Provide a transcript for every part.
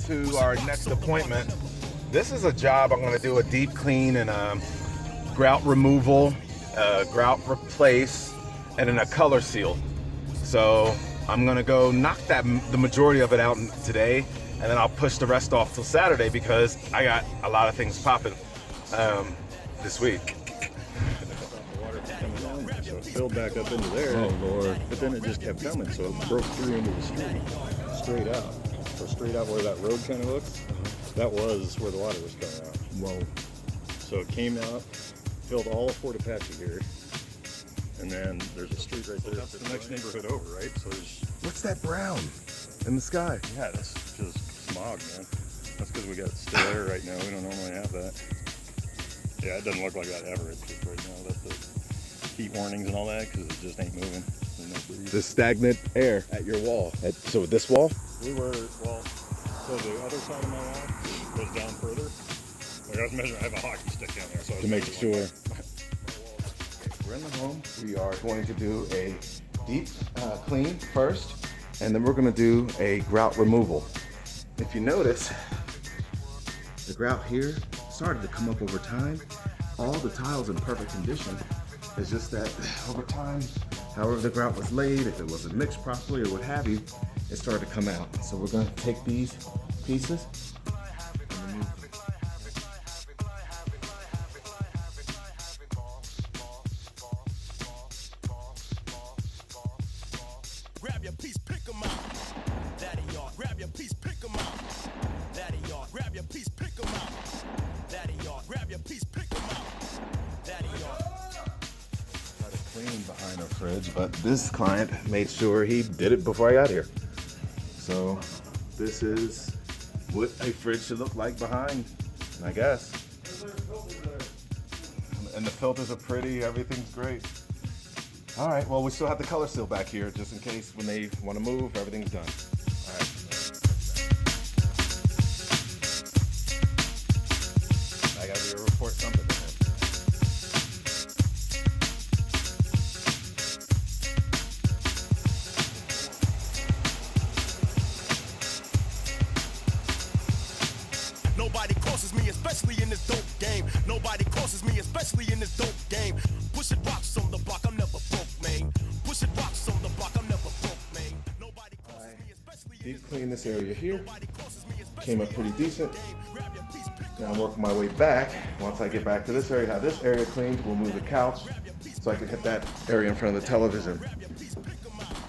To our next appointment. This is a job I'm going to do a deep clean and grout removal, grout replace, and then a color seal. So I'm going to go knock the majority of it out today, and then I'll push the rest off till Saturday because I got a lot of things popping this week. So it filled back up into there. Oh Lord. But then it just kept coming, so it broke through into the street, straight out. So straight out where that road kind of looks, that was where the water was coming out. Whoa. So it came out, filled all of Fort Apache here, and then there's a street right there. That's the next neighborhood over, right? So there's... What's that brown in the sky? Yeah, that's just smog, man. That's because we got still air right now. We don't normally have that. Yeah, it doesn't look like that ever. It's just right now. That's the heat warnings and all that because it just ain't moving. There's no breeze. The stagnant air at your wall. So this wall? We were, well, so the other side of my wall was down further. Like I was measuring, I have a hockey stick down there. So I was To make measuring sure. We're in the home. We are going to do a deep clean first, and then we're going to do a grout removal. If you notice, the grout here started to come up over time. All the tiles in perfect condition. It's just that over time, however the grout was laid, if it wasn't mixed properly or what have you, it started to come out. So we're going to take these pieces and remove them. Grab your piece, pick 'em out. Daddy yard, grab your piece, pick 'em out. Daddy yard, grab your piece, pick 'em out. Daddy yard, grab your piece, pick 'em out. Daddy yard. Try to clean behind our fridge, but this client made sure he did it before I got here. So this is what a fridge should look like behind, I guess. And the filters are pretty, everything's great. All right, well, we still have the color seal back here just in case when they want to move, everything's done. All right. I gotta do a report something to him. Nobody crosses me, especially in this dope game. Nobody crosses me, especially in this dope game. Pushing rocks on the block, I'm never broke, man. Pushing rocks on the block, I'm never broke, man. Nobody crosses me, especially in Deep clean this area here. Came up pretty decent. Now I'm working my way back. Once I get back to this area, have this area cleaned, we'll move the couch so I can hit that area in front of the television.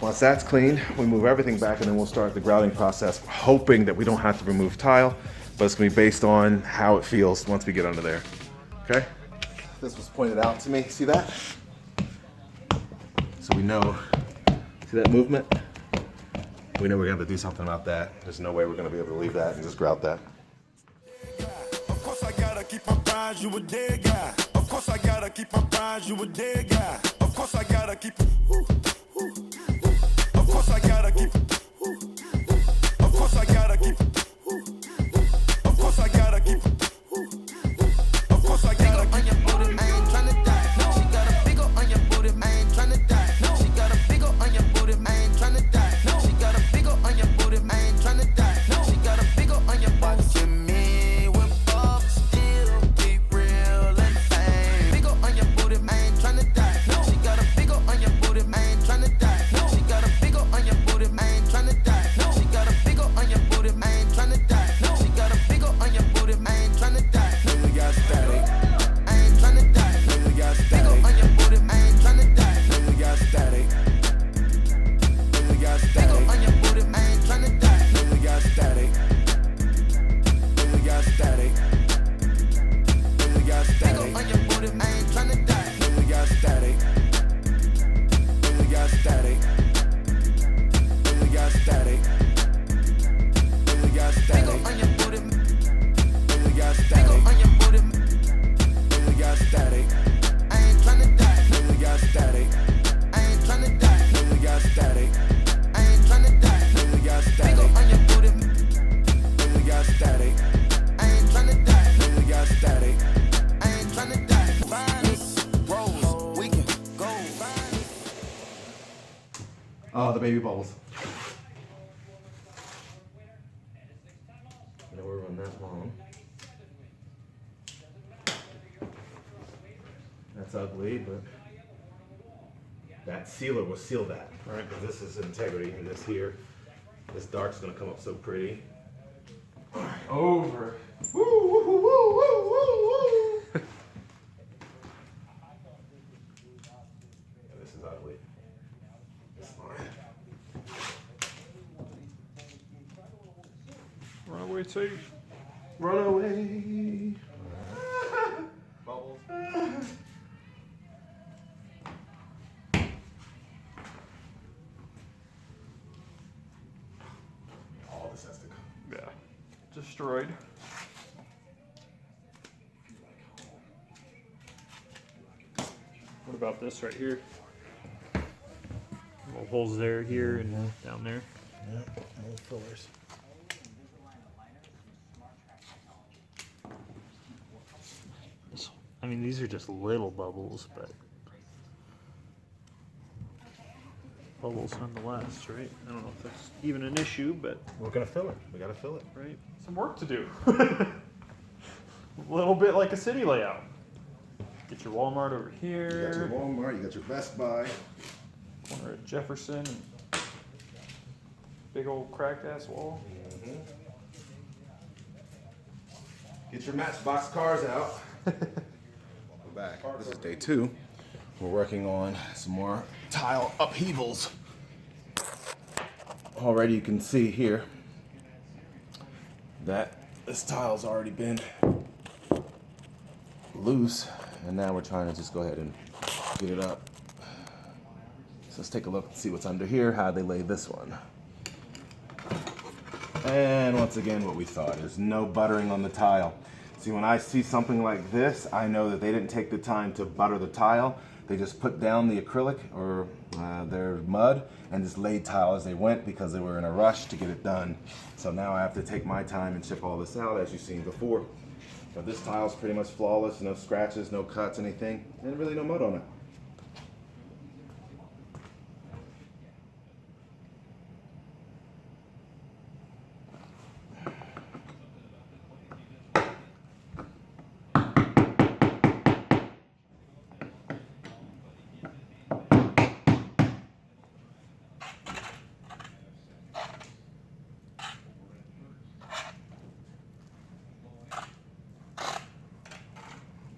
Once that's cleaned, we move everything back and then we'll start the grouting process, hoping that we don't have to remove tile, but it's gonna be based on how it feels once we get under there, okay? This was pointed out to me, see that? So we know, see that movement? We know we're gonna have to do something about that. There's no way we're gonna be able to leave that and just grout that. Of course I gotta keep my pride, you a dead guy. Of course I gotta keep my pride, you a dead guy. Of course I gotta keep. Of course I gotta keep. Of course I gotta keep. Of course I gotta keep. Of course I gotta keep. I ain't tryna die. She got a big ol' on your booty, I ain't tryna die. She got a big ol' on your booty, I ain't tryna die. She got a big ol' on your booty, I ain't tryna die. She got a big ol' on your booty. Watching me whip up, still keep real and fame. Big ol' on your booty, I ain't tryna die. She got a big ol' on your booty, I ain't tryna die. She got a big ol' on your booty, I ain't tryna die. She got a big ol' on your booty, I ain't tryna die. She got a big ol' on your booty, I ain't tryna die. Nigga got static. I ain't tryna die. Nigga got Big ol' static. on your booty, I ain't tryna die. Nigga got static. Nigga got Big static. ol' on your booty, I ain't tryna die. Nigga got static. Nigga got static. Nigga got Big static. ol' on your booty, I ain't tryna die. Nigga got static. Nigga got static. Nigga got static. Nigga got Big static. ol' on your booty, Nigga got big static. ol' on your booty, Nigga got static. I ain't tryna die. Nigga got static. I ain't tryna die. Nigga got static. I ain't tryna die. Nigga got Big static. ol' on your booty, Nigga got static. I ain't tryna die. Nigga got static. I ain't tryna die. Finest rose, we can go. Oh, the baby bubbles. ugly, but that sealer will seal that. Right. Because this is integrity, and this here, this dark's gonna come up so pretty. All right, over. Woo, woo, woo, woo, woo, woo. Yeah, this is ugly. This line. Runaway tape. Run away. Bubbles. All this has to come. Yeah. Destroyed. What about this right here? Little holes there, here, and down there. Yeah, no fillers. I mean, these are just little bubbles, but bubbles nonetheless, right? I don't know if that's even an issue, but We're gonna fill it. We gotta fill it. right, some work to do. A little bit like a city layout. Get your Walmart over You got your here, Walmart, you got your Best Buy. corner at Jefferson, and big old cracked ass wall. Get your Matchbox cars out. We're back. This is day 2. We're working on some more tile upheavals. Already you can see here that this tile's already been loose, and now we're trying to just go ahead and get it up. So let's take a look and see what's under here, how they lay this one. And once again, what we thought, there's no buttering on the tile. See, when I see something like this, I know that they didn't take the time to butter the tile. They just put down the acrylic or their mud and just laid tile as they went because they were in a rush to get it done. So now I have to take my time and chip all this out, as you've seen before. But this tile's pretty much flawless, no scratches, no cuts, anything, and really no mud on it.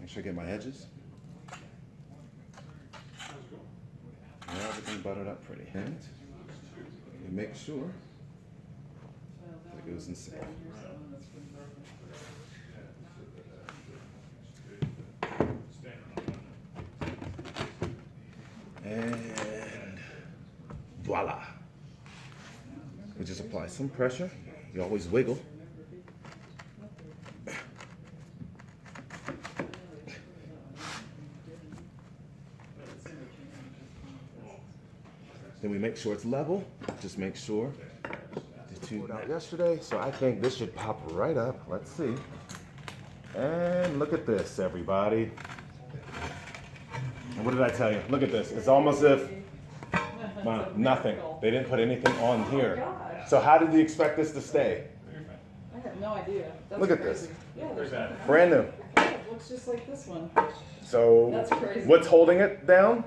Make sure I get my edges. Yeah, everything buttered up pretty. And you make sure that it goes in safe. And voila. We just apply some pressure. You always wiggle. Then we make sure it's level. Just make sure. The two out yesterday, so I think this should pop right up. Let's see. And look at this, everybody. And what did I tell you? Look at this. It's almost as if nothing. They didn't put anything on here. So how did you expect this to stay? I have no idea. That's Look at crazy. this. Yeah, there's nothing. Brand new. Yeah, it looks just like this one. So That's crazy. what's holding it down?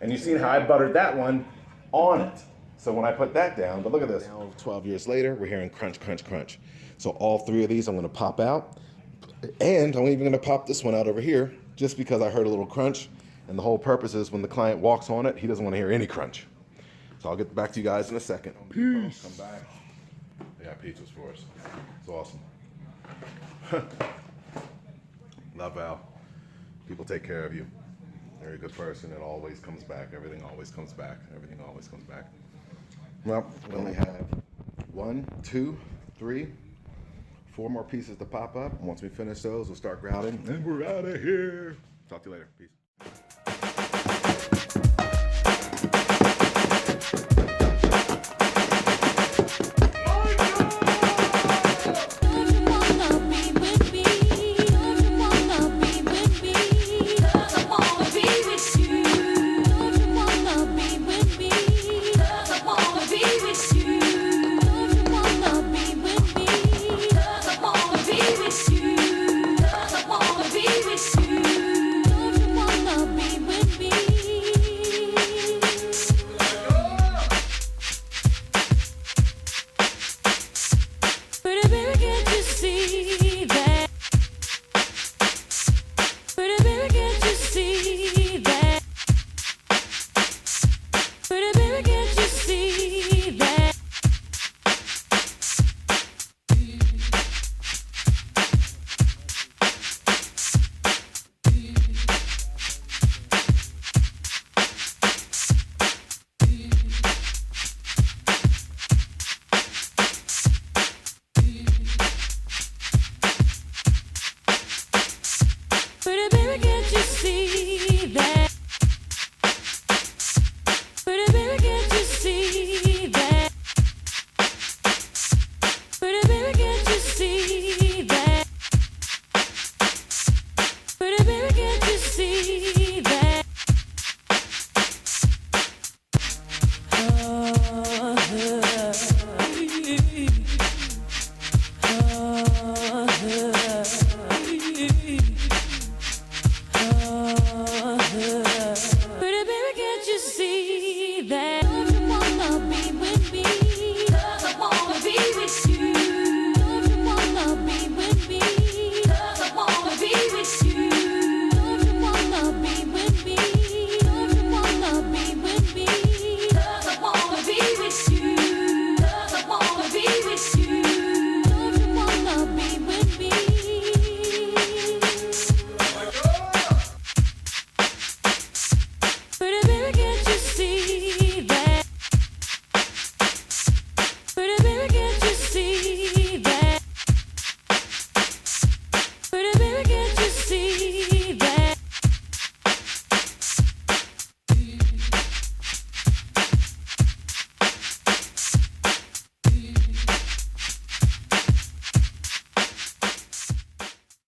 And you've seen how I buttered that one on it. So when I put that down, but look at this. Now 12 years later, we're hearing crunch, crunch, crunch. So all 3 of these I'm gonna pop out. And I'm even gonna pop this one out over here just because I heard a little crunch. And the whole purpose is when the client walks on it, he doesn't wanna hear any crunch. So I'll get back to you guys in a second. Peace. Come back. They got pizzas for us. It's awesome. Love Val. People take care of you. Very good person. It always comes back. Everything always comes back. Everything always comes back. Well, we only have 1, 2, 3, 4 more pieces to pop up. Once we finish those, we'll start grouting. And we're out of here. Talk to you later. Peace.